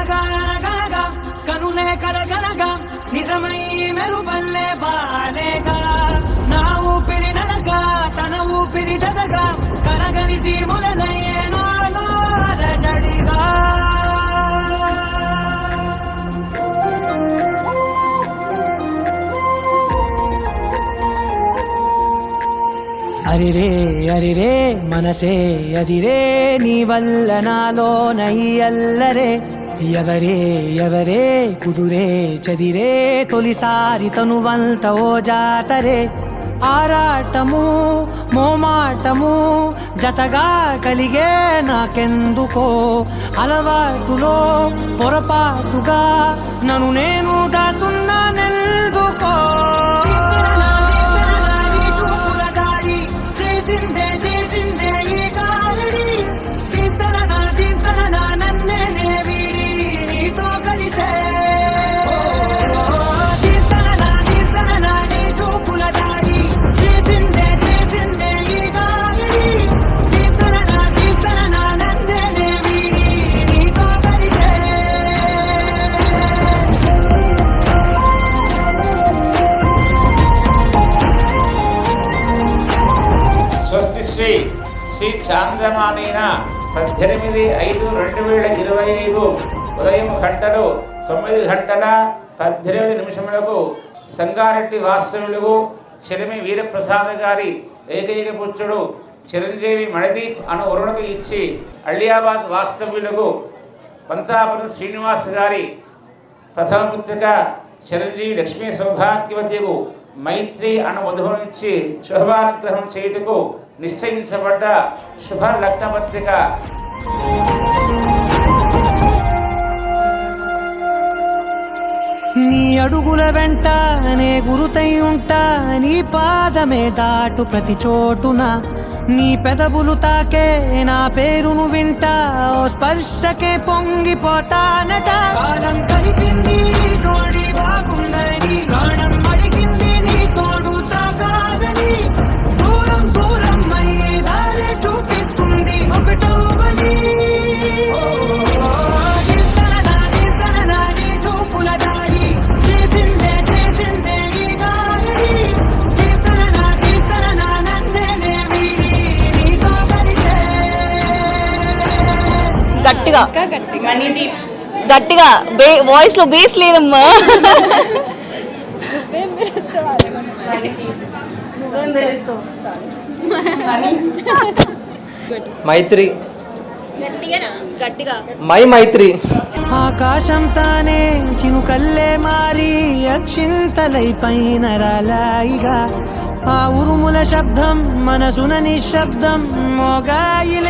అనగా అనగనగా కనులే కలగనగా నిజమై మెరుపల్లే బాలేగా నా ఊపిరి నడగా తన ఊపిరి జడగా కలగలిసి మొదలయ్యే నాలో అలజడిగా అరిరే అరిరే మనసే అదిరే నీ వల్ల నాలో నయ్యల్లరే ఎవరే ఎవరే కుదురే చదిరే తొలిసారి తనువంత ఓ జాతరే ఆరాటము మోమాటము జతగా కలిగే నాకెందుకో అలవాటులో పొరపాటుగా నన్ను నేను దాస్తున్నానెందుకో శ్రీ చాంద్రమానీన 18/5/2025 ఉదయం 9:18 సంగారెడ్డి వాస్తవ్యులు చిరమి వీరప్రసాద్ గారి ఏకైక పుత్రుడు చిరంజీవి మణిదీప్ అను వరుణకు ఇచ్చి అలియాబాద్ వాస్తవ్యులకు పంతాపురం శ్రీనివాస్ గారి ప్రథమ పుత్రిక చిరంజీవి లక్ష్మీ సౌభాగ్యవతికు మైత్రి అను వధువునిచ్చి శుభానుగ్రహం చేయుటకు నిశ్చయించబడ్డ శుభ లగ్నపత్రిక. నీ అడుగుల వెంట నే గురుతై ఉంటా నీ పాదమే దాటు ప్రతి చోటున నీ పెదవులు తాకే నా పేరును వింటా ఓ స్పర్శకే పొంగిపోతానట కాలం కలిపింది జోడి బాగుందని ప్రాణం అడిగింది నీ తోడు సాగాలని దూరం దూరం అయ్యే దారి చూపిస్తుంది ఒకటవని గట్టిగా గట్టిగా వాయిస్ లో బేస్ లేదమ్మా. మైత్రి గట్టిగా మై మైత్రి. ఆకాశం తానే చినుకల్లే మారి అక్షింతలై పైన రాలాయిగా ఆ ఉరుముల శబ్దం మనసున నిశ్శబ్దం మోగాయిల